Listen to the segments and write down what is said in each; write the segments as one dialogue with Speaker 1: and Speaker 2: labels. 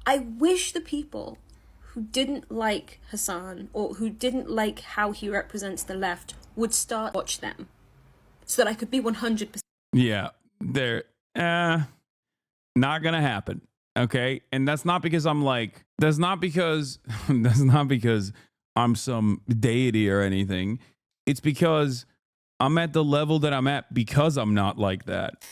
Speaker 1: I wish the people who didn't like Hasan or who didn't like how he represents the left would start watch them so that I could be 100%.
Speaker 2: Yeah, they're not gonna happen. Okay, and that's not because I'm like, that's not because I'm some deity or anything. It's because I'm at the level that I'm at because I'm not like that.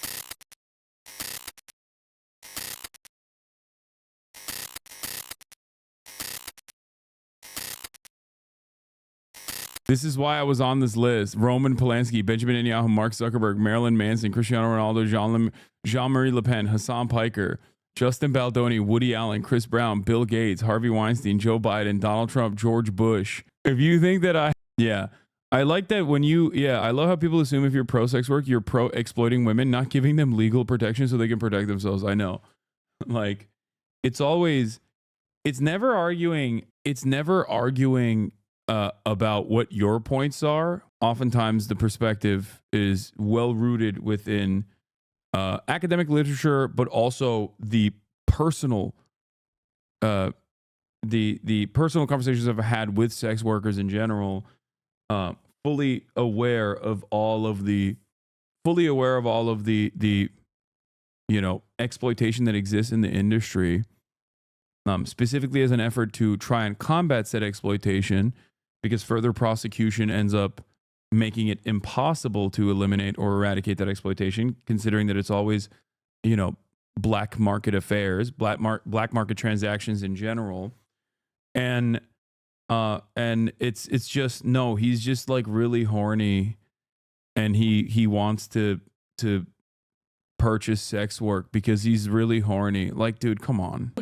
Speaker 2: This is why I was on this list. Roman Polanski, Benjamin Netanyahu, Mark Zuckerberg, Marilyn Manson, Cristiano Ronaldo, Jean-Marie Le Pen, Hassan Piker, Justin Baldoni, Woody Allen, Chris Brown, Bill Gates, Harvey Weinstein, Joe Biden, Donald Trump, George Bush. If you think that I like that when I love how people assume if you're pro-sex work, you're pro-exploiting women, not giving them legal protection so they can protect themselves. I know. Like, it's never arguing about what your points are. Oftentimes the perspective is well rooted within academic literature, but also the personal the personal conversations I've had with sex workers in general, fully aware of all of the exploitation that exists in the industry, specifically as an effort to try and combat said exploitation, because further prosecution ends up making it impossible to eliminate or eradicate that exploitation, considering that it's always, black market affairs, black market transactions in general. And it's just, no, he's just like really horny, and he wants to purchase sex work because he's really horny. Like, dude, come on.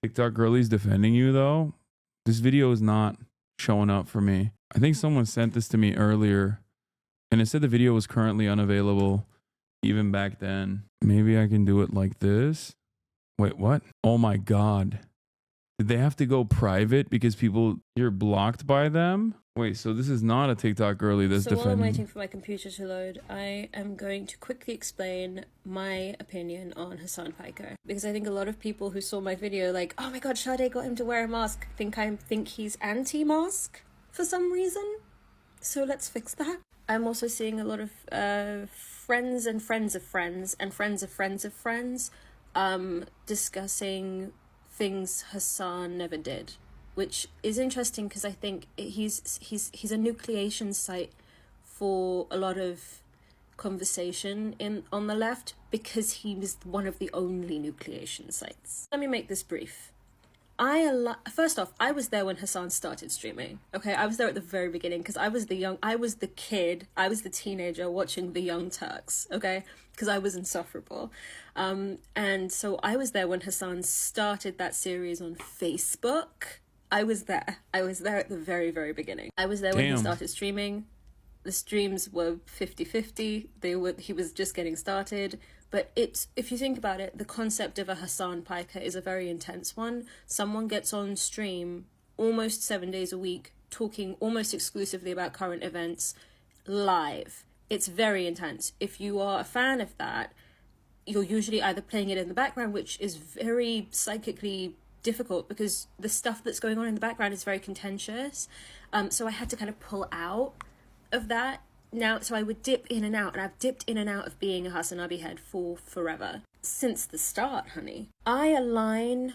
Speaker 2: TikTok girlie's defending you though. This video is not showing up for me. I think someone sent this to me earlier and it said the video was currently unavailable even back then. Maybe I can do it like this. Wait, what? Oh my God. Did they have to go private because you're blocked by them? Wait, so this is not a TikTok girly that's defending.
Speaker 1: So while I'm waiting for my computer to load, I am going to quickly explain my opinion on Hasan Piker. Because I think a lot of people who saw my video like, oh my God, Sade got him to wear a mask, think he's anti-mask for some reason. So let's fix that. I'm also seeing a lot of friends and friends of friends and friends of friends of friends discussing things Hasan never did, which is interesting because I think he's a nucleation site for a lot of conversation on the left because he was one of the only nucleation sites. Let me make this brief. First off, I was there when Hasan started streaming. Okay, I was there at the very beginning because I was the teenager watching the Young Turks. Okay, because I was insufferable, and so I was there when Hasan started that series on Facebook. I was there at the very, very beginning. I was there when he started streaming. The streams were 50-50. He was just getting started. But if you think about it, the concept of a Hasan Piker is a very intense one. Someone gets on stream almost 7 days a week, talking almost exclusively about current events live. It's very intense. If you are a fan of that, you're usually either playing it in the background, which is very psychically difficult because the stuff that's going on in the background is very contentious. So I had to kind of pull out of that. Now, so I would dip in and out, and I've dipped in and out of being a HasanAbi head for forever. Since the start, honey. I align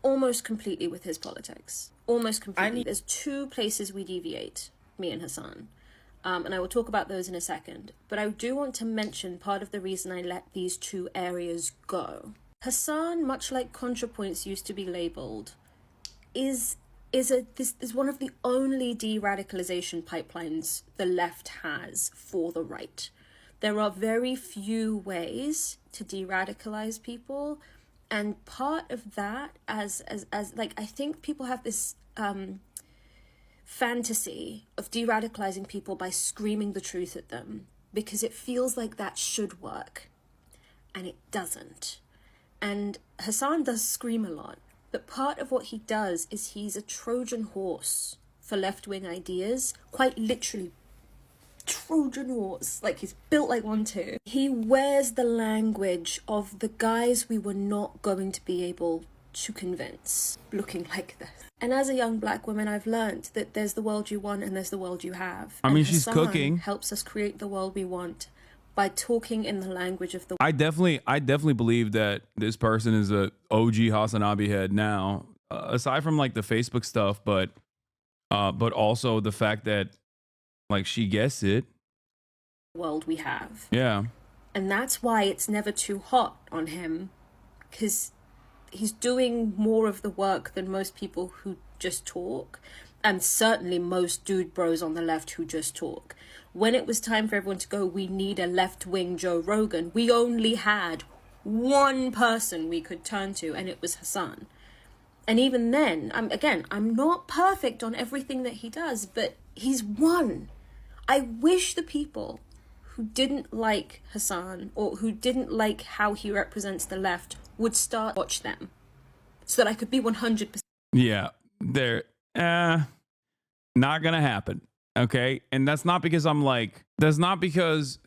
Speaker 1: almost completely with his politics. Almost completely. There's two places we deviate, me and Hasan. And I will talk about those in a second. But I do want to mention part of the reason I let these two areas go. Hasan, much like ContraPoints used to be labelled, is one of the only de-radicalization pipelines the left has for the right. There are very few ways to de-radicalize people, and part of that as like, I think people have this fantasy of de-radicalizing people by screaming the truth at them because it feels like that should work, and it doesn't. And Hasan does scream a lot. But part of what he does is he's a Trojan horse for left-wing ideas, quite literally Trojan horse, like he's built like one too. He wears the language of the guys we were not going to be able to convince looking like this. And as a young black woman, I've learned that there's the world you want and there's the world you have.
Speaker 2: I mean,
Speaker 1: and
Speaker 2: she's
Speaker 1: Hasan
Speaker 2: cooking.
Speaker 1: helps us create the world we want by talking in the language of the
Speaker 2: I definitely believe that this person is a OG HasanAbi head now, aside from like the Facebook stuff, but also the fact that like she gets it.
Speaker 1: world we have.
Speaker 2: Yeah.
Speaker 1: And that's why it's never too hot on him, because he's doing more of the work than most people who just talk, and certainly most dude bros on the left who just talk. When it was time for everyone to go, we need a left-wing Joe Rogan, we only had one person we could turn to, and it was Hasan. And even then, I'm not perfect on everything that he does, but he's one. I wish the people who didn't like Hasan or who didn't like how he represents the left would start watch them, so that I could be 100%.
Speaker 2: Yeah, they're not gonna happen. Okay, and that's not because I'm like, that's not because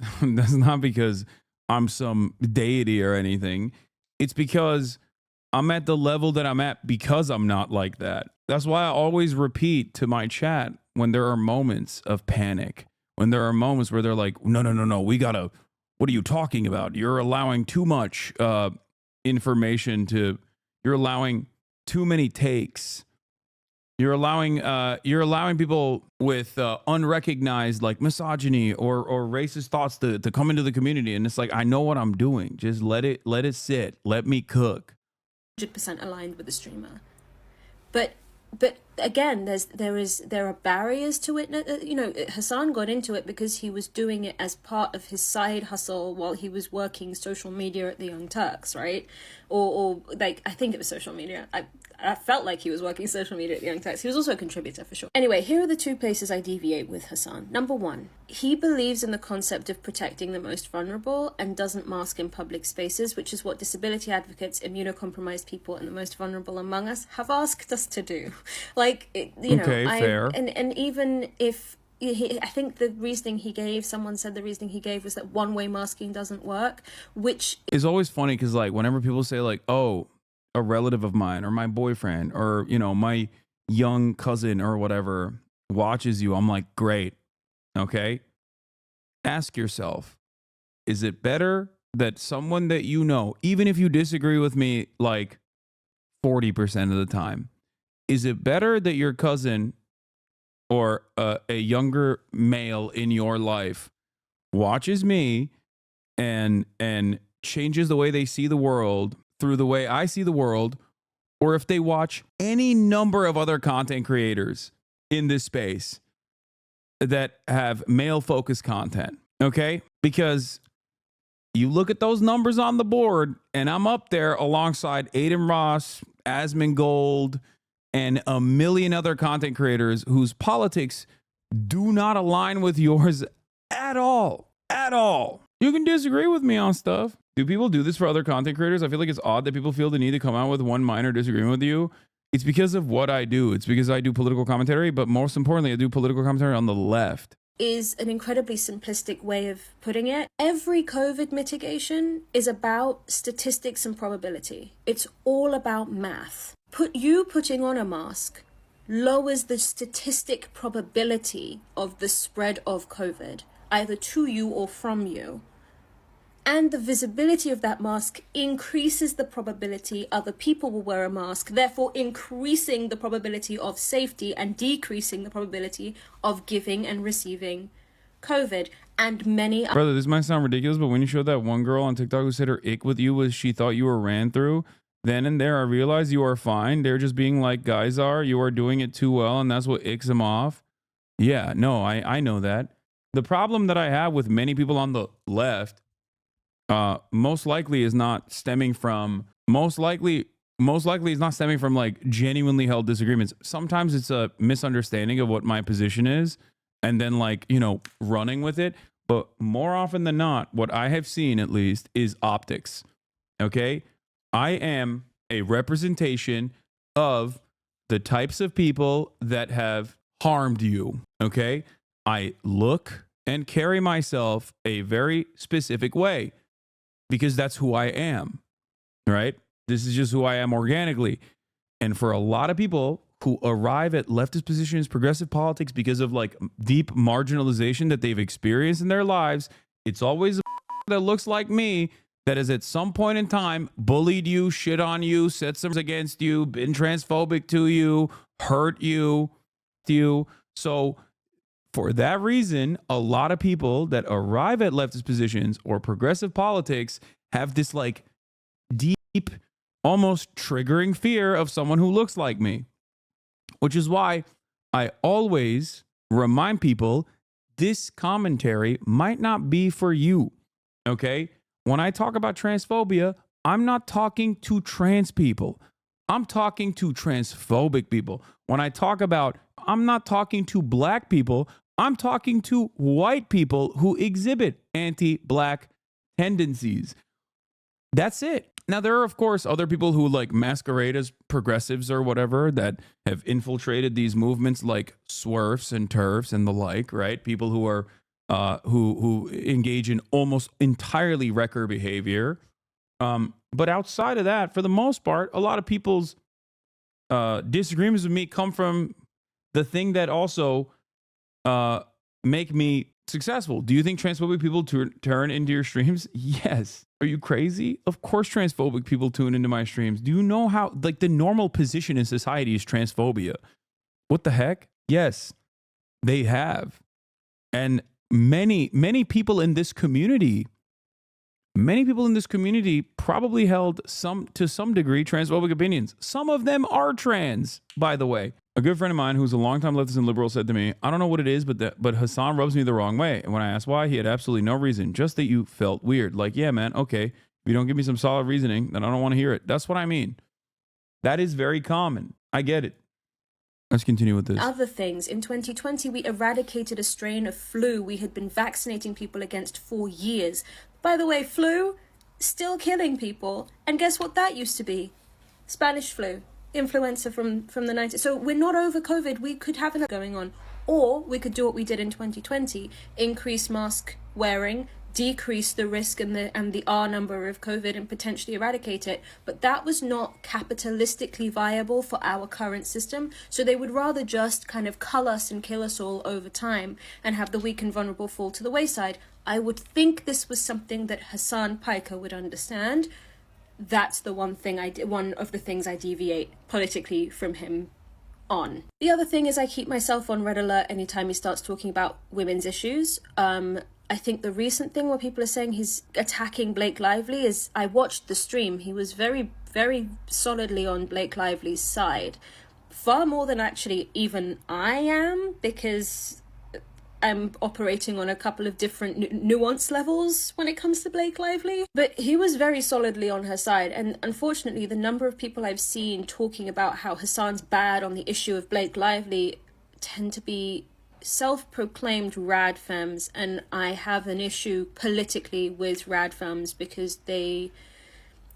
Speaker 2: I'm some deity or anything. It's because I'm at the level that I'm at because I'm not like that. That's why I always repeat to my chat when there are moments of panic, when there are moments where they're like, no, we gotta, what are you talking about? You're allowing too much information you're allowing too many takes. You're allowing people with unrecognized like misogyny or racist thoughts to come into the community. And it's like, I know what I'm doing. Just let it sit. Let me cook.
Speaker 1: 100% aligned with the streamer, but again, there are barriers to it. You know, Hasan got into it because he was doing it as part of his side hustle while he was working social media at the Young Turks, right? Or like, I think it was social media. I felt like he was working social media at the Young Turks. He was also a contributor for sure. Anyway, here are the two places I deviate with Hasan. Number one, he believes in the concept of protecting the most vulnerable and doesn't mask in public spaces, which is what disability advocates, immunocompromised people, and the most vulnerable among us have asked us to do. Like,
Speaker 2: Fair.
Speaker 1: And even if I think the reasoning he gave, someone said the reasoning he gave was that one-way masking doesn't work, which
Speaker 2: is always funny because like whenever people say like, oh, a relative of mine or my boyfriend or, you know, my young cousin or whatever watches you, I'm like, great. Okay. Ask yourself, is it better that someone that you know, even if you disagree with me like 40% of the time, is it better that your cousin or a younger male in your life watches me and changes the way they see the world through the way I see the world, or if they watch any number of other content creators in this space that have male focused content? Okay? Because you look at those numbers on the board and I'm up there alongside Aiden Ross, Asmongold, and a million other content creators whose politics do not align with yours at all. At all. You can disagree with me on stuff. Do people do this for other content creators? I feel like it's odd that people feel the need to come out with one minor disagreement with you. It's because of what I do. It's because I do political commentary, but most importantly, I do political commentary on the left.
Speaker 1: Is an incredibly simplistic way of putting it. Every COVID mitigation is about statistics and probability. It's all about math. Putting on a mask lowers the statistic probability of the spread of COVID, either to you or from you. And the visibility of that mask increases the probability other people will wear a mask, therefore increasing the probability of safety and decreasing the probability of giving and receiving COVID. And many...
Speaker 2: Brother, this might sound ridiculous, but when you showed that one girl on TikTok who said her ick with you was she thought you were ran through, then and there I realized you are fine. They're just being like guys are. You are doing it too well, and that's what icks them off. Yeah, no, I know that. The problem that I have with many people on the left most likely is not stemming from like genuinely held disagreements. Sometimes it's a misunderstanding of what my position is and then like, you know, running with it. But more often than not, what I have seen at least is optics. Okay. I am a representation of the types of people that have harmed you. Okay. I look and carry myself a very specific way, because that's who I am, right? This is just who I am organically. And for a lot of people who arrive at leftist positions, progressive politics, because of like deep marginalization that they've experienced in their lives, it's always a that looks like me that has at some point in time bullied you, shit on you, said some against you, been transphobic to you, hurt you. So for that reason, a lot of people that arrive at leftist positions or progressive politics have this like deep, almost triggering fear of someone who looks like me, which is why I always remind people this commentary might not be for you. Okay? When I talk about transphobia, I'm not talking to trans people. I'm talking to transphobic people. When I talk about, I'm not talking to black people. I'm talking to white people who exhibit anti-black tendencies. That's it. Now, there are, of course, other people who like masquerade as progressives or whatever that have infiltrated these movements like swerfs and turfs and the like, right? People who are who engage in almost entirely wrecker behavior. But outside of that, for the most part, a lot of people's disagreements with me come from the thing that also make me successful. Do you think transphobic people turn into your streams? Yes. Are you crazy? Of course transphobic people tune into my streams. Do you know how, like, the normal position in society is transphobia? What the heck? Yes, they have. And many people in this community probably held to some degree transphobic opinions. Some of them are trans, by the way. A good friend of mine who's a longtime leftist and liberal said to me, I don't know what it is, but Hasan rubs me the wrong way. And when I asked why, he had absolutely no reason, just that you felt weird. Like, yeah, man, okay, if you don't give me some solid reasoning, then I don't want to hear it. That's what I mean. That is very common. I get it. Let's continue with this.
Speaker 1: Other things. In 2020, we eradicated a strain of flu we had been vaccinating people against for years. By the way, flu, still killing people. And guess what that used to be? Spanish flu. Influenza from the 90s. So we're not over COVID. We could have another going on. Or we could do what we did in 2020. Increase mask wearing, decrease the risk and the R number of COVID and potentially eradicate it. But that was not capitalistically viable for our current system. So they would rather just kind of cull us and kill us all over time and have the weak and vulnerable fall to the wayside. I would think this was something that Hasan Piker would understand. That's the one of the things I deviate politically from him on. The other thing is I keep myself on red alert anytime he starts talking about women's issues. I think the recent thing where people are saying he's attacking Blake Lively is, I watched the stream. He was very, very solidly on Blake Lively's side. Far more than actually even I am, because I'm operating on a couple of different nuance levels when it comes to Blake Lively. But he was very solidly on her side. And unfortunately, the number of people I've seen talking about how Hasan's bad on the issue of Blake Lively tend to be self-proclaimed rad femmes. And I have an issue politically with rad femmes because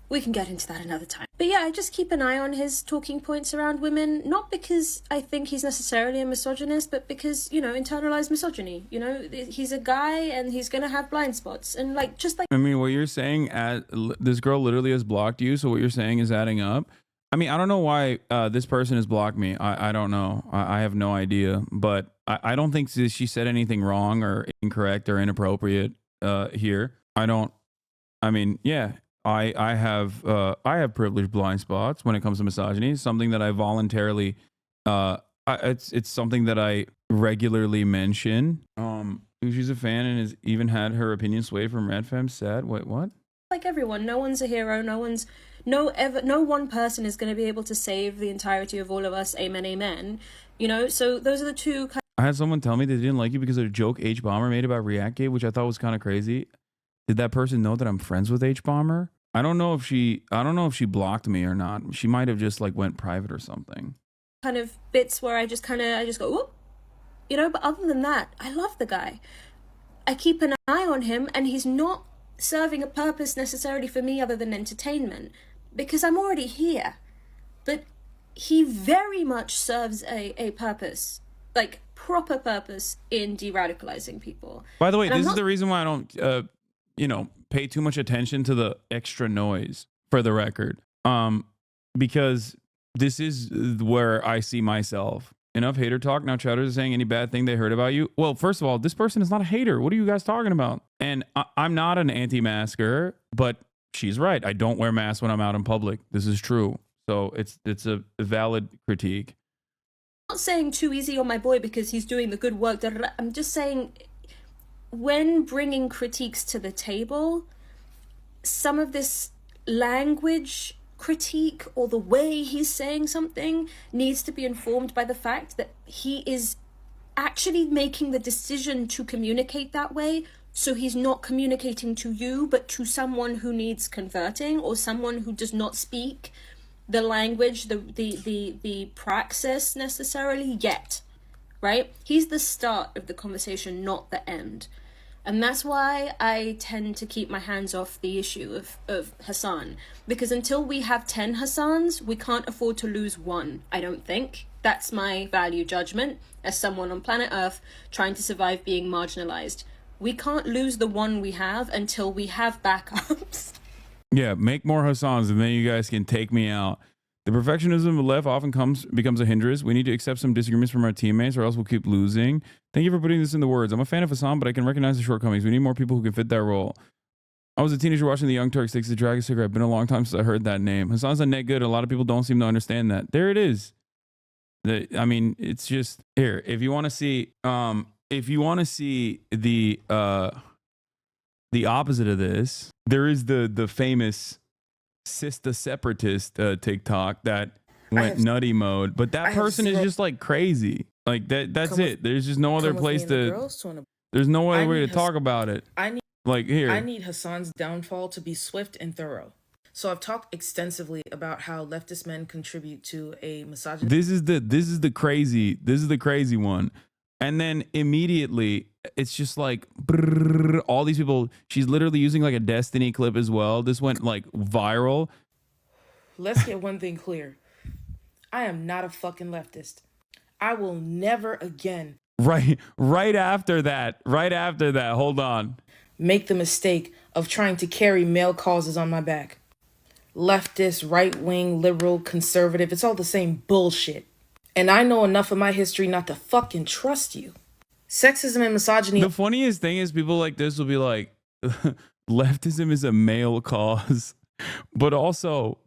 Speaker 1: we can get into that another time. But yeah, I just keep an eye on his talking points around women, not because I think he's necessarily a misogynist, but because, internalized misogyny. He's a guy and he's going to have blind spots. And I
Speaker 2: mean, what you're saying, this girl literally has blocked you, so what you're saying is adding up. I mean, I don't know why this person has blocked me. I don't know. I have no idea. But I don't think she said anything wrong or incorrect or inappropriate here. I have privileged blind spots when it comes to misogyny. Something that I voluntarily, it's something that I regularly mention. She's a fan and has even had her opinion swayed from Red Femme. Sad. Wait, what?
Speaker 1: Like everyone, no one's a hero. No one person is going to be able to save the entirety of all of us. Amen, amen. So those are the two.
Speaker 2: I had someone tell me they didn't like you because of a joke H Bomber made about Reactgate, which I thought was kind of crazy. Did that person know that I'm friends with H Bomber? I don't know if she blocked me or not. She might have just went private or something.
Speaker 1: Kind of bits where I just go, whoop, but other than that, I love the guy. I keep an eye on him and he's not serving a purpose necessarily for me other than entertainment because I'm already here. But he very much serves a purpose, proper purpose in de-radicalizing people.
Speaker 2: By the way, this is the reason why I don't, pay too much attention to the extra noise, for the record. Because this is where I see myself. Enough hater talk. Now chatters are saying any bad thing they heard about you. Well, first of all, this person is not a hater. What are you guys talking about? And I'm not an anti-masker, but she's right. I don't wear masks when I'm out in public. This is true. So it's a valid critique.
Speaker 1: I'm not saying too easy on my boy because he's doing the good work. I'm just saying, when bringing critiques to the table, some of this language critique or the way he's saying something needs to be informed by the fact that he is actually making the decision to communicate that way. So he's not communicating to you, but to someone who needs converting or someone who does not speak the language, the praxis necessarily yet, right? He's the start of the conversation, not the end. And that's why I tend to keep my hands off the issue of Hasan. Because until we have 10 Hasans, we can't afford to lose one, I don't think. That's my value judgment as someone on planet Earth trying to survive being marginalized. We can't lose the one we have until we have backups.
Speaker 2: Yeah, make more Hassans and then you guys can take me out. The perfectionism of the left often becomes a hindrance. We need to accept some disagreements from our teammates or else we'll keep losing. Thank you for putting this in the words. I'm a fan of Hasan, but I can recognize the shortcomings. We need more people who can fit that role. I was a teenager watching the Young Turks take the Dragon cigarette. Been a long time since I heard that name. Hasan's a net good. A lot of people don't seem to understand that. There it is. I mean, it's just here. If you want to see, the opposite of this, there is the famous Sister Separatist TikTok that went nutty mode, but that person is just like crazy. Like that's it. There's just no other place there's no other way to talk about it. I need
Speaker 3: Hasan's downfall to be swift and thorough. So I've talked extensively about how leftist men contribute to a misogyny.
Speaker 2: This is the crazy one. And then immediately it's just like brrr, all these people. She's literally using like a Destiny clip as well. This went like viral.
Speaker 3: Let's get one thing clear. I am not a fucking leftist. I will never again.
Speaker 2: Right after that. Hold on.
Speaker 3: Make the mistake of trying to carry male causes on my back. Leftist, right-wing, liberal, conservative. It's all the same bullshit. And I know enough of my history not to fucking trust you. Sexism and misogyny.
Speaker 2: The funniest thing is people like this will be like, leftism is a male cause, but also,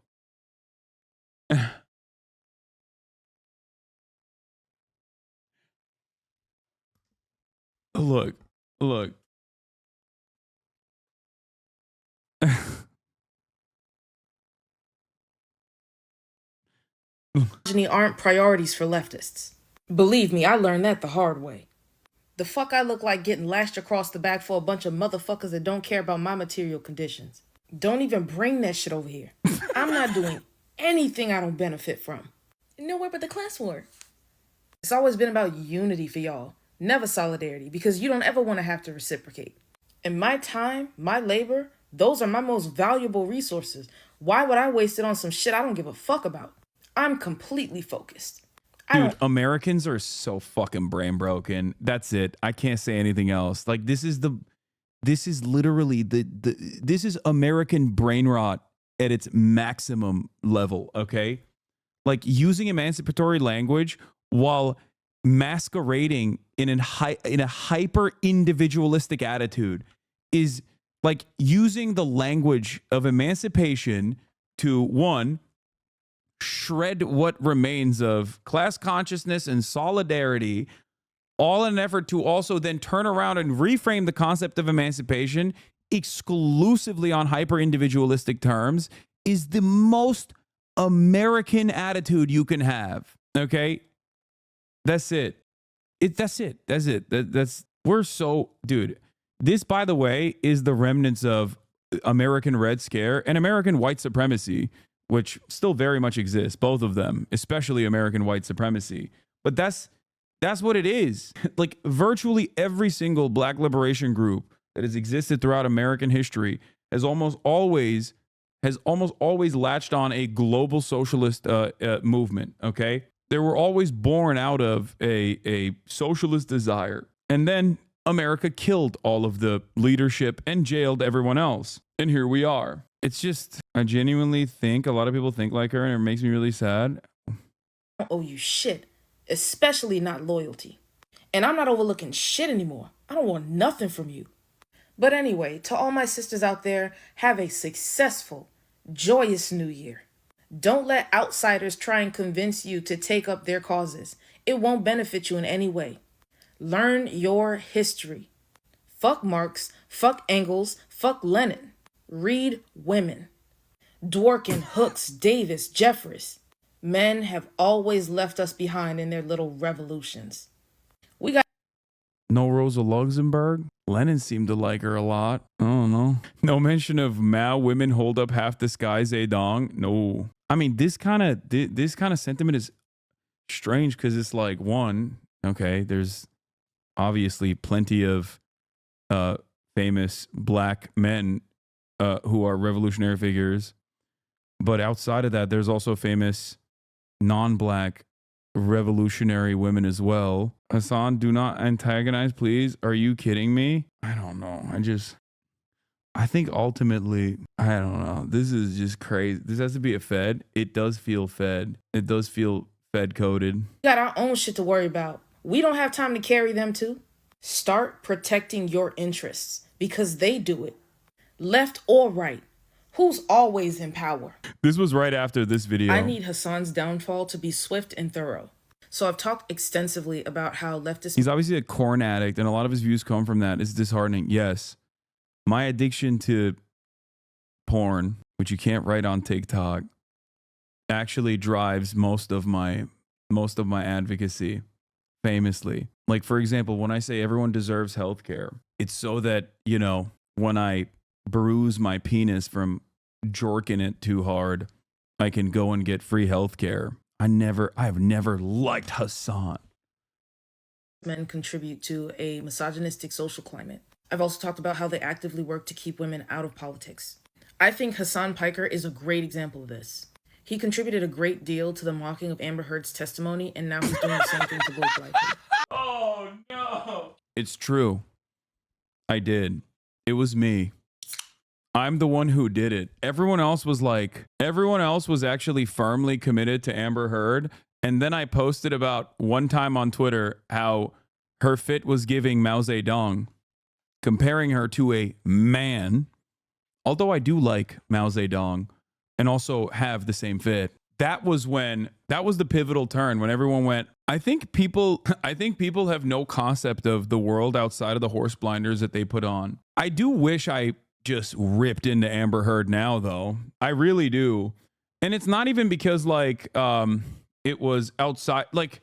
Speaker 2: look.
Speaker 3: Misogyny aren't priorities for leftists. Believe me, I learned that the hard way. The fuck I look like getting lashed across the back for a bunch of motherfuckers that don't care about my material conditions. Don't even bring that shit over here. I'm not doing anything I don't benefit from. Nowhere but the class war. It's always been about unity for y'all, never solidarity, because you don't ever want to have to reciprocate. And my time, my labor, those are my most valuable resources. Why would I waste it on some shit I don't give a fuck about? I'm completely focused.
Speaker 2: Dude, Americans are so fucking brain broken. That's it. I can't say anything else. Like this is literally this is American brain rot at its maximum level, okay? Like using emancipatory language while masquerading in a hyper individualistic attitude is like using the language of emancipation to one, shred what remains of class consciousness and solidarity, all in an effort to also then turn around and reframe the concept of emancipation exclusively on hyper individualistic terms, is the most American attitude you can have. Okay, that's it. We're so, dude. This, by the way, is the remnants of American Red Scare and American white supremacy, which still very much exists, both of them, especially American white supremacy. But that's what it is. Like virtually every single black liberation group that has existed throughout American history has almost always latched on a global socialist movement, okay? They were always born out of a socialist desire. And then America killed all of the leadership and jailed everyone else. And here we are. It's just, I genuinely think a lot of people think like her, and it makes me really sad.
Speaker 3: I don't owe you shit, especially not loyalty. And I'm not overlooking shit anymore. I don't want nothing from you. But anyway, to all my sisters out there, have a successful, joyous new year. Don't let outsiders try and convince you to take up their causes. It won't benefit you in any way. Learn your history. Fuck Marx, fuck Engels, fuck Lenin. Read women. Dworkin, Hooks, Davis, Jeffries. Men have always left us behind in their little revolutions. We got
Speaker 2: no Rosa Luxemburg. Lenin seemed to like her a lot. I don't know. No mention of Mao. Women hold up half the sky, Zedong. No. I mean, this kind of sentiment is strange because it's like, one, okay, there's obviously plenty of famous black men who are revolutionary figures, but outside of that, there's also famous non-black revolutionary women as well. Hasan, do not antagonize, please. Are you kidding me? I don't know. I think ultimately, I don't know. This is just crazy. This has to be a Fed. It does feel Fed. It does feel Fed coded.
Speaker 3: We got our own shit to worry about. We don't have time to carry them too. Start protecting your interests because they do it. Left or right. Who's always in power?
Speaker 2: This was right after this video.
Speaker 3: I need Hasan's downfall to be swift and thorough. So I've talked extensively about how leftists...
Speaker 2: He's obviously a corn addict, and a lot of his views come from that. It's disheartening. Yes. My addiction to porn, which you can't write on TikTok, actually drives most of my advocacy, famously. Like, for example, when I say everyone deserves healthcare, it's so that, you know, when I bruise my penis from jorking it too hard, I can go and get free healthcare. I've never liked Hasan.
Speaker 3: Men contribute to a misogynistic social climate. I've also talked about how they actively work to keep women out of politics. I think Hasan Piker is a great example of this. He contributed a great deal to the mocking of Amber Heard's testimony, and now he's doing the same thing to Blake Lively.
Speaker 2: Oh, no. It's true. I did. It was me. I'm the one who did it. Everyone else was actually firmly committed to Amber Heard. And then I posted about one time on Twitter how her fit was giving Mao Zedong, comparing her to a man. Although I do like Mao Zedong and also have the same fit. That was the pivotal turn when everyone went, I think people have no concept of the world outside of the horse blinders that they put on. I do wish I just ripped into Amber Heard now, though. I really do. And it's not even because like it was outside, like,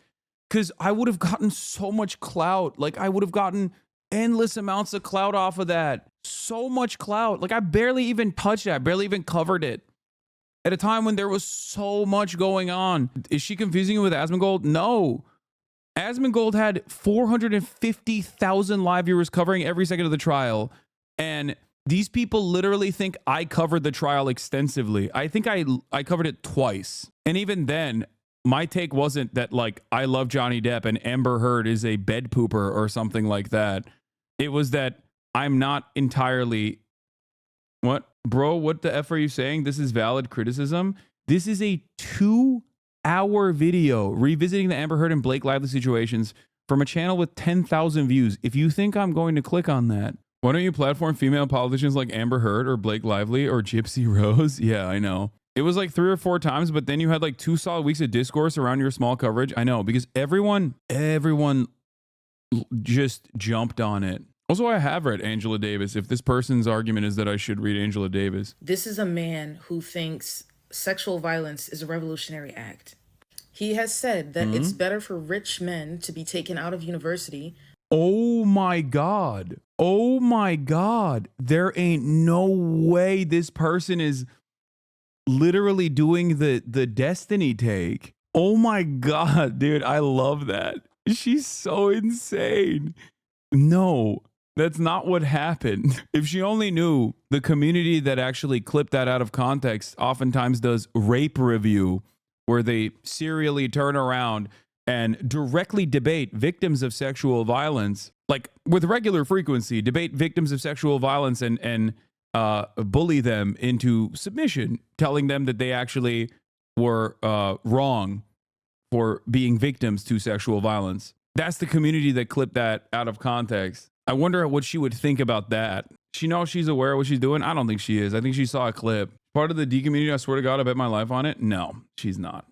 Speaker 2: because I would have gotten so much clout. Like, I would have gotten endless amounts of clout off of that. So much clout. Like, I barely even touched it. I barely even covered it at a time when there was so much going on. Is she confusing it with Asmongold? No. Asmongold had 450,000 live viewers covering every second of the trial. And these people literally think I covered the trial extensively. I think I covered it twice. And even then, my take wasn't that, like, I love Johnny Depp and Amber Heard is a bed pooper or something like that. It was that I'm not entirely... What? Bro, what the F are you saying? This is valid criticism? This is a 2-hour video revisiting the Amber Heard and Blake Lively situations from a channel with 10,000 views. If you think I'm going to click on that, why don't you platform female politicians like Amber Heard or Blake Lively or Gypsy Rose? Yeah, I know. It was like 3 or 4 times, but then you had like 2 solid weeks of discourse around your small coverage. I know, because everyone just jumped on it. Also, I have read Angela Davis. If this person's argument is that I should read Angela Davis.
Speaker 3: This is a man who thinks sexual violence is a revolutionary act. He has said that it's better for rich men to be taken out of university.
Speaker 2: Oh my God. Oh my God. There ain't no way this person is literally doing the Destiny take. Oh my God, dude. I love that. She's so insane. No. That's not what happened. If she only knew, the community that actually clipped that out of context oftentimes does rape review, where they serially turn around and directly debate victims of sexual violence, like with regular frequency, debate victims of sexual violence and bully them into submission, telling them that they actually were wrong for being victims to sexual violence. That's the community that clipped that out of context. I wonder what she would think about that. She knows she's aware of what she's doing? I don't think she is. I think she saw a clip. Part of the D community, I swear to God, I bet my life on it. No, she's not.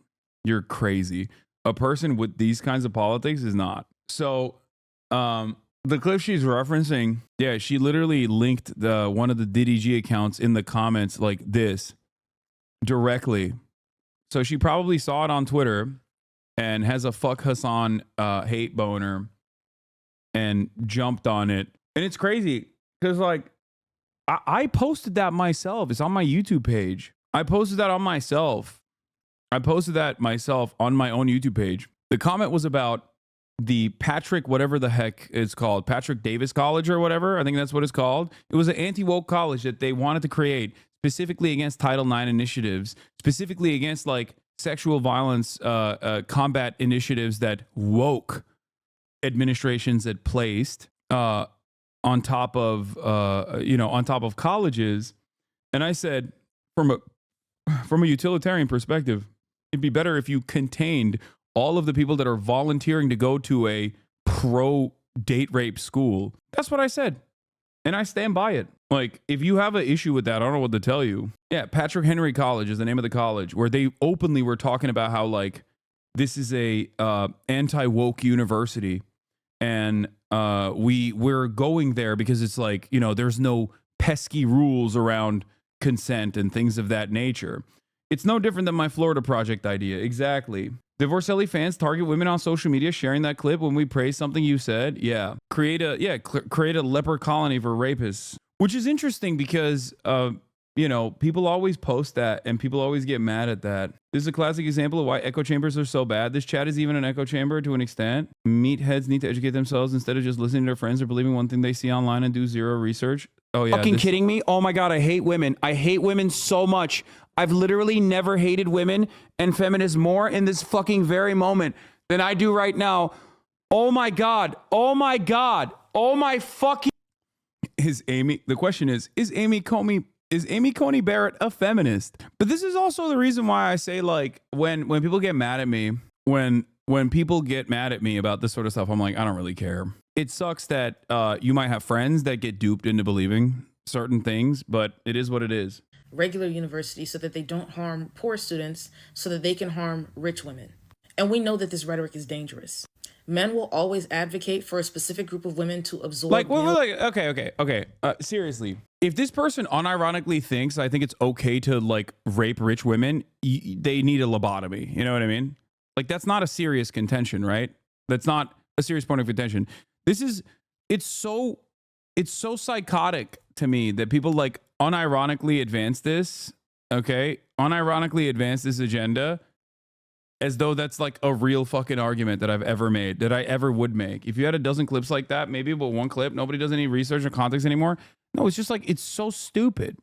Speaker 2: You're crazy. A person with these kinds of politics is not. So, the clip she's referencing, yeah, she literally linked one of the DDG accounts in the comments like this directly. So she probably saw it on Twitter and has a fuck Hasan hate boner and jumped on it. And it's crazy because like I posted that myself. It's on my YouTube page. I posted that on myself. I posted that myself on my own YouTube page. The comment was about the Patrick, whatever the heck it's called, Patrick Davis College or whatever. I think that's what it's called. It was an anti-woke college that they wanted to create specifically against Title IX initiatives, specifically against like sexual violence combat initiatives that woke administrations had placed on top of on top of colleges. And I said, from a utilitarian perspective, it'd be better if you contained all of the people that are volunteering to go to a pro date rape school. That's what I said. And I stand by it. Like, if you have an issue with that, I don't know what to tell you. Yeah, Patrick Henry College is the name of the college, where they openly were talking about how, like, this is a anti-woke university. And we're going there because it's like, there's no pesky rules around consent and things of that nature. It's no different than my Florida Project idea. Exactly. Divorcelli fans target women on social media, sharing that clip when we praise something you said. Yeah. Create a leper colony for rapists, which is interesting because, people always post that and people always get mad at that. This is a classic example of why echo chambers are so bad. This chat is even an echo chamber to an extent. Meatheads need to educate themselves instead of just listening to their friends or believing one thing they see online and do zero research. Oh, yeah.
Speaker 4: Fucking kidding me? Oh my God, I hate women. I hate women so much. I've literally never hated women and feminists more in this fucking very moment than I do right now. Oh my God. Oh my God. Oh my fucking.
Speaker 2: The question is Amy Coney Barrett a feminist? But this is also the reason why I say, like, when people get mad at me, when people get mad at me about this sort of stuff, I'm like, I don't really care. It sucks that you might have friends that get duped into believing certain things, but it is what it is.
Speaker 3: Regular universities so that they don't harm poor students, so that they can harm rich women. And we know that this rhetoric is dangerous. Men will always advocate for a specific group of women to absorb.
Speaker 2: Okay. Seriously, if this person unironically thinks I think it's okay to like rape rich women, they need a lobotomy. You know what I mean? Like, that's not a serious contention, right? That's not a serious point of contention. It's so psychotic to me that people like unironically advance this. Okay, unironically advance this agenda as though that's like a real fucking argument that I've ever made, that I ever would make. If you had a dozen clips like that, maybe, but one clip, nobody does any research or context anymore. No, it's just like, it's so stupid.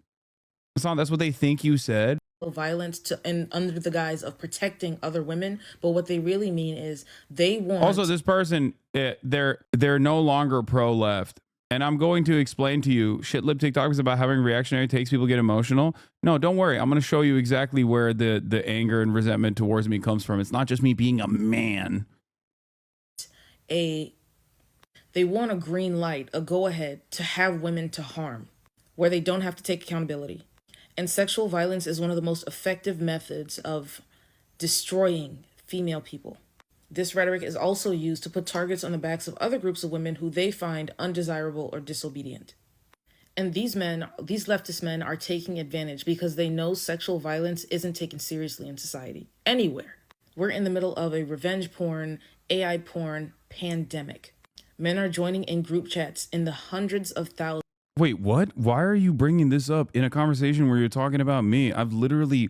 Speaker 2: That's what they think you said.
Speaker 3: Violence and under the guise of protecting other women, but what they really mean is they want.
Speaker 2: Also, this person, they're no longer pro-left. And I'm going to explain to you, shit-lib TikToks about having reactionary takes, people get emotional. No, don't worry. I'm going to show you exactly where the anger and resentment towards me comes from. It's not just me being a man.
Speaker 3: They want a green light, a go-ahead to have women to harm, where they don't have to take accountability. And sexual violence is one of the most effective methods of destroying female people. This rhetoric is also used to put targets on the backs of other groups of women who they find undesirable or disobedient. And these leftist men are taking advantage because they know sexual violence isn't taken seriously in society, anywhere. We're in the middle of a revenge porn, AI porn pandemic. Men are joining in group chats in the hundreds of thousands.
Speaker 2: Wait, what? Why are you bringing this up in a conversation where you're talking about me? I've literally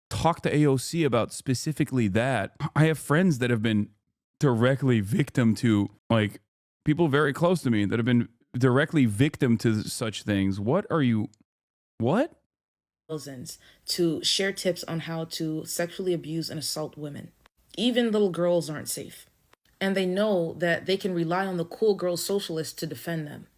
Speaker 2: talked to AOC about specifically that. I have friends that have been directly victim to, like, people very close to me that have been directly victim to such things. What?
Speaker 3: Thousands to share tips on how to sexually abuse and assault women. Even little girls aren't safe. And they know that they can rely on the cool girl socialists to defend them.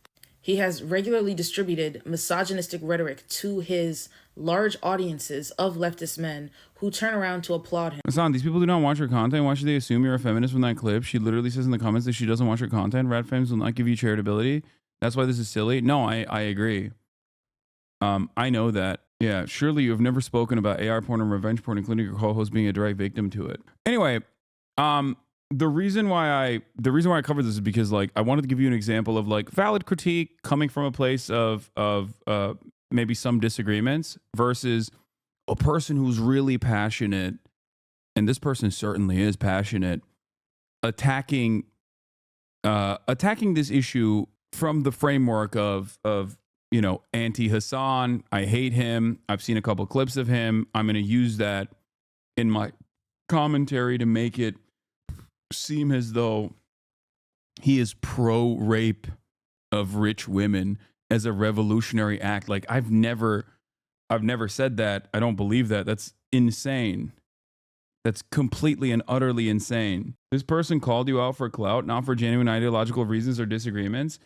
Speaker 3: He has regularly distributed misogynistic rhetoric to his large audiences of leftist men who turn around to applaud him.
Speaker 2: Hasan, these people do not watch your content. Why should they assume you're a feminist from that clip? She literally says in the comments that she doesn't watch your content. Rat Femmes will not give you charitability. That's why this is silly. No, I agree. I know that. Yeah, surely you have never spoken about AR porn and revenge porn, including your co-host being a direct victim to it. Anyway, the reason why I covered this is because like I wanted to give you an example of like valid critique coming from a place of maybe some disagreements versus a person who's really passionate, and this person certainly is passionate, attacking this issue from the framework of you know, anti-Hasan. I hate him. I've seen a couple clips of him. I'm going to use that in my commentary to make it seem as though he is pro-rape of rich women as a revolutionary act. Like I've never said that. I don't believe that. That's insane. That's completely and utterly insane. This person called you out for clout, not for genuine ideological reasons or disagreements.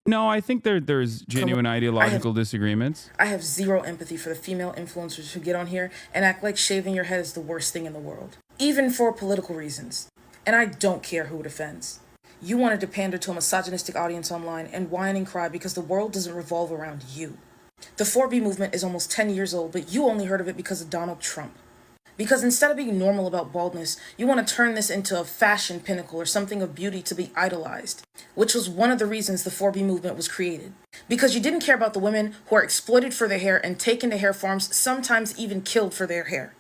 Speaker 2: No, I think there's genuine ideological disagreements.
Speaker 3: I have zero empathy for the female influencers who get on here and act like shaving your head is the worst thing in the world, even for political reasons. And I don't care who it offends. You wanted to pander to a misogynistic audience online and whine and cry because the world doesn't revolve around you. The 4B movement is almost 10 years old, but you only heard of it because of Donald Trump. Because instead of being normal about baldness, you want to turn this into a fashion pinnacle or something of beauty to be idolized, which was one of the reasons the 4B movement was created. Because you didn't care about the women who are exploited for their hair and taken to hair farms, sometimes even killed for their hair.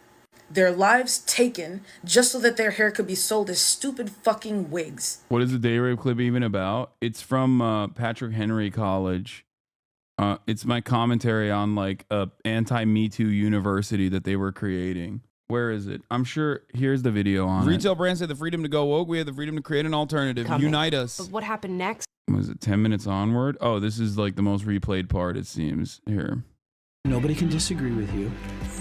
Speaker 3: Their lives taken just so that their hair could be sold as stupid fucking wigs.
Speaker 2: What is the day rape clip even about? It's from Patrick Henry College. It's my commentary on like a anti-Me Too university that they were creating. Where is it? I'm sure here's the video on
Speaker 5: Retail brands have the freedom to go woke. We have the freedom to create an alternative. Unite us.
Speaker 6: But what happened next?
Speaker 2: Was it 10 minutes onward? Oh, this is like the most replayed part, it seems. Here.
Speaker 7: Nobody can disagree with you.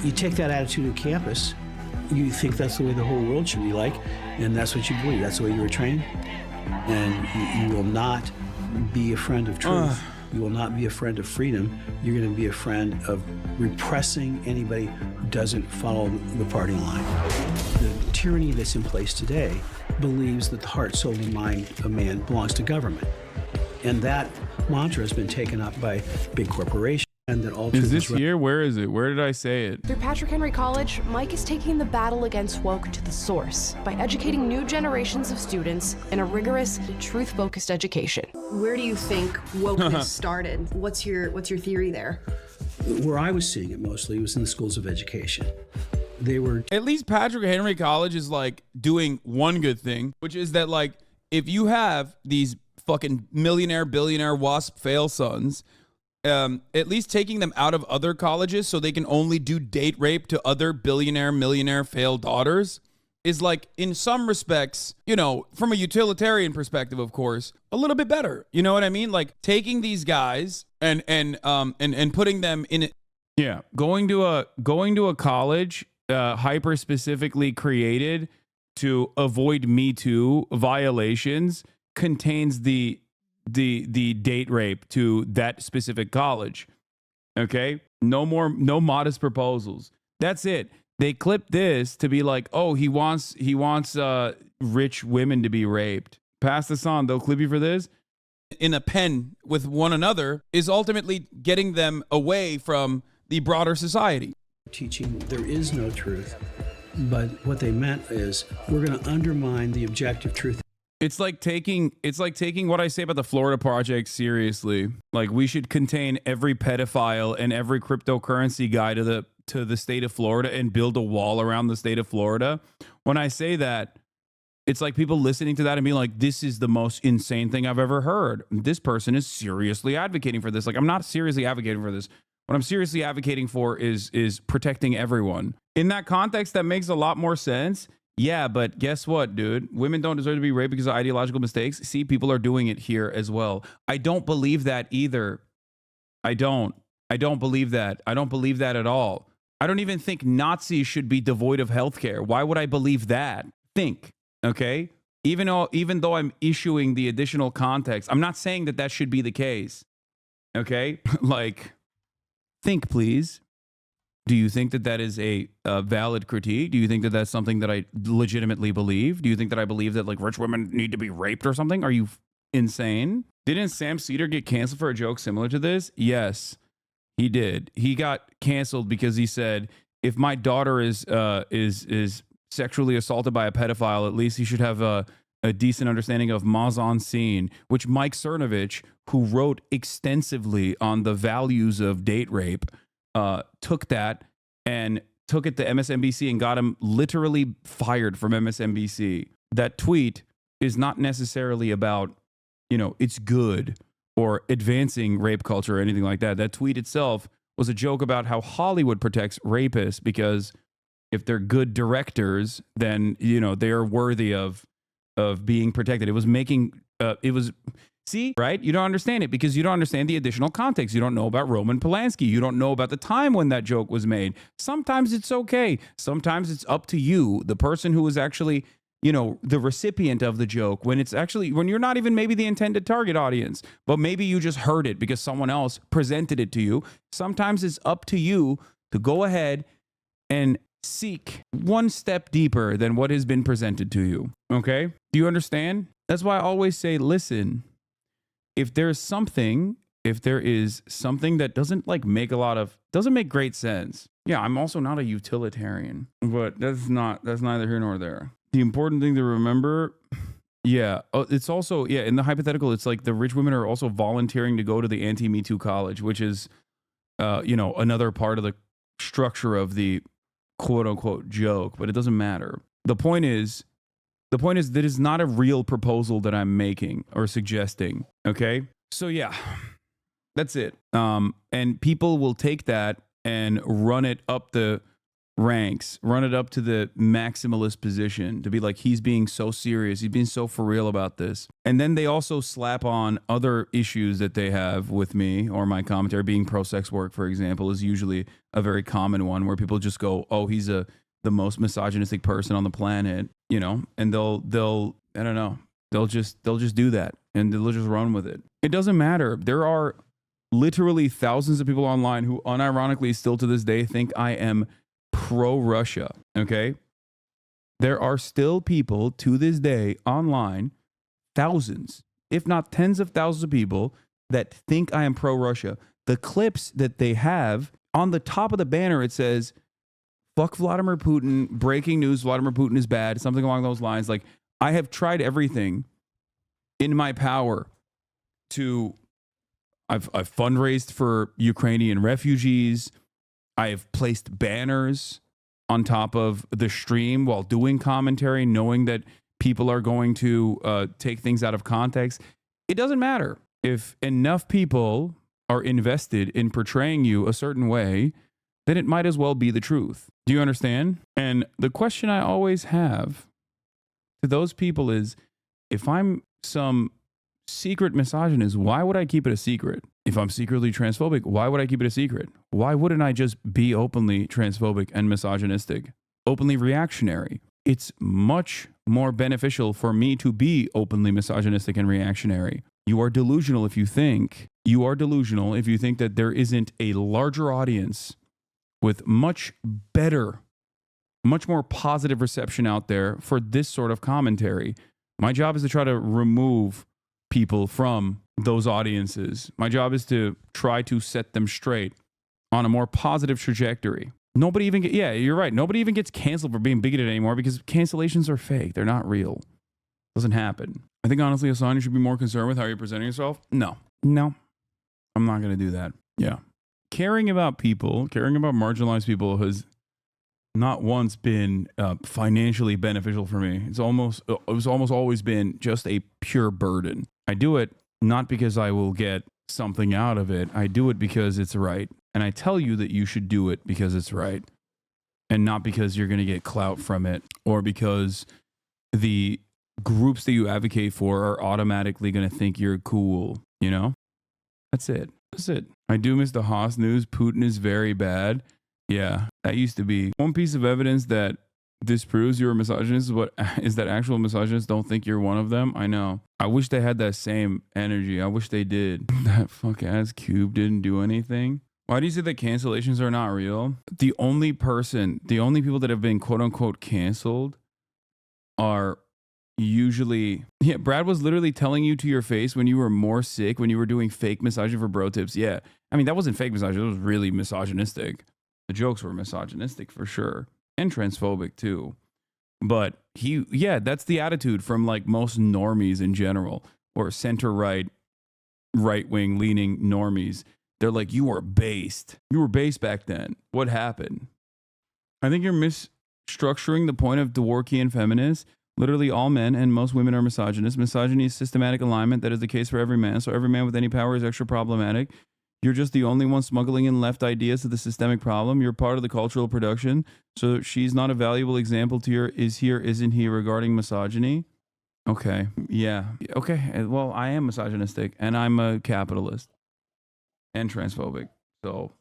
Speaker 7: You take that attitude to campus, you think that's the way the whole world should be like, and that's what you believe. That's the way you were trained. And you will not be a friend of truth. You will not be a friend of freedom. You're going to be a friend of repressing anybody who doesn't follow the party line. The tyranny that's in place today believes that the heart, soul, and mind of man belongs to government. And that mantra has been taken up by big corporations. And that all
Speaker 2: is this here? Where is it? Where did I say it?
Speaker 6: Through Patrick Henry College, Mike is taking the battle against woke to the source by educating new generations of students in a rigorous, truth-focused education.
Speaker 8: Where do you think wokeness started? What's your theory there?
Speaker 7: Where I was seeing it mostly was in the schools of education. They were...
Speaker 5: At least Patrick Henry College is like doing one good thing, which is that like if you have these fucking millionaire, billionaire, WASP fail sons, at least taking them out of other colleges so they can only do date rape to other billionaire, millionaire failed daughters is like, in some respects, you know, from a utilitarian perspective, of course, a little bit better. You know what I mean? Like taking these guys and putting them in it.
Speaker 2: Yeah, going to a college hyper specifically created to avoid Me Too violations contains the date rape to that specific college. Okay, no modest proposals. That's it. They clipped this to be like, oh, he wants rich women to be raped. Pass this on. They'll clip you for this.
Speaker 5: In a pen with one another is ultimately getting them away from the broader society.
Speaker 7: Teaching there is no truth, but what they meant is we're going to undermine the objective truth.
Speaker 2: It's like taking what I say about the Florida Project seriously. Like we should contain every pedophile and every cryptocurrency guy to the state of Florida and build a wall around the state of Florida. When I say that, it's like people listening to that and being like, this is the most insane thing I've ever heard. This person is seriously advocating for this. Like I'm not seriously advocating for this. What I'm seriously advocating for is protecting everyone. In that context, that makes a lot more sense. Yeah, but guess what, dude? Women don't deserve to be raped because of ideological mistakes. See, people are doing it here as well. I don't believe that either. I don't believe that. I don't believe that at all. I don't even think Nazis should be devoid of healthcare. Why would I believe that? Okay? Even though I'm issuing the additional context, I'm not saying that should be the case. Okay? Like, think, please. Do you think that that is a valid critique? Do you think that that's something that I legitimately believe? Do you think that I believe that like rich women need to be raped or something? Are you insane? Didn't Sam Cedar get canceled for a joke similar to this? Yes, he did. He got canceled because he said, if my daughter is sexually assaulted by a pedophile, at least he should have a decent understanding of mise en scene, which Mike Cernovich, who wrote extensively on the values of date rape, took that and took it to MSNBC and got him literally fired from MSNBC. That tweet is not necessarily about, you know, it's good or advancing rape culture or anything like that. That tweet itself was a joke about how Hollywood protects rapists because if they're good directors, then, you know, they are worthy of being protected. It was making, see, right? You don't understand it because you don't understand the additional context. You don't know about Roman Polanski. You don't know about the time when that joke was made. Sometimes it's okay. Sometimes it's up to you, the person who is actually, you know, the recipient of the joke, when it's actually, when you're not even maybe the intended target audience, but maybe you just heard it because someone else presented it to you. Sometimes it's up to you to go ahead and seek one step deeper than what has been presented to you. Okay? Do you understand? That's why I always say, listen, if there is something that doesn't like doesn't make great sense. Yeah, I'm also not a utilitarian, but that's neither here nor there. The important thing to remember, it's also, in the hypothetical, it's like the rich women are also volunteering to go to the anti-Me Too college, which is, another part of the structure of the quote unquote joke, but it doesn't matter. The point is that is not a real proposal that I'm making or suggesting. Okay. So yeah, that's it. And people will take that and run it up the ranks, run it up to the maximalist position to be like, he's being so serious. He's being so for real about this. And then they also slap on other issues that they have with me or my commentary. Being pro-sex work, for example, is usually a very common one where people just go, oh, he's the most misogynistic person on the planet, you know, and they'll I don't know, they'll just do that and they'll just run with it. It doesn't matter. There are literally thousands of people online who unironically still to this day think I am pro-Russia, okay? There are still people to this day online, thousands, if not tens of thousands of people that think I am pro-Russia. The clips that they have, on the top of the banner, it says, fuck Vladimir Putin, breaking news, Vladimir Putin is bad, something along those lines. Like, I have tried everything in my power to, I've fundraised for Ukrainian refugees. I have placed banners on top of the stream while doing commentary, knowing that people are going to take things out of context. It doesn't matter. If enough people are invested in portraying you a certain way, then it might as well be the truth. Do you understand? And the question I always have to those people is, if I'm some secret misogynist, why would I keep it a secret? If I'm secretly transphobic, why would I keep it a secret? Why wouldn't I just be openly transphobic and misogynistic, openly reactionary? It's much more beneficial for me to be openly misogynistic and reactionary. You are delusional if you think that there isn't a larger audience with much better, much more positive reception out there for this sort of commentary. My job is to try to remove people from those audiences. My job is to try to set them straight on a more positive trajectory. Nobody even you're right. Nobody even gets canceled for being bigoted anymore because cancellations are fake. They're not real. Doesn't happen. I think honestly, Hasan, you should be more concerned with how you're presenting yourself. No, I'm not going to do that. Yeah. Caring about marginalized people has not once been financially beneficial for me. It was almost always been just a pure burden. I do it not because I will get something out of it. I do it because it's right. And I tell you that you should do it because it's right. And not because you're going to get clout from it or because the groups that you advocate for are automatically going to think you're cool. You know? That's it. I do miss the Haas news. Putin is very bad. Yeah, that used to be one piece of evidence that This proves you're a misogynist. What is that actual misogynists don't think you're one of them? I know. I wish they had that same energy. I wish they did. That fuck ass Cube didn't do anything. Why do you say that cancellations are not real? The only people that have been quote unquote canceled are usually, yeah, Brad was literally telling you to your face when you were more sick, when you were doing fake misogyny for bro tips. Yeah. I mean, that wasn't fake misogyny. It was really misogynistic. The jokes were misogynistic for sure. And transphobic too. But that's the attitude from like most normies in general, or center right wing leaning normies. They're like, you were based back then. What happened? I think you're misstructuring the point of Dworkian feminists. Literally all men and most women are misogynists. Misogyny is systematic alignment. That is the case for every man. So every man with any power is extra problematic. You're just the only one smuggling in left ideas to the systemic problem. You're part of the cultural production. So she's not a valuable example to your isn't he regarding misogyny? Okay. Yeah. Okay. Well, I am misogynistic and I'm a capitalist and transphobic. So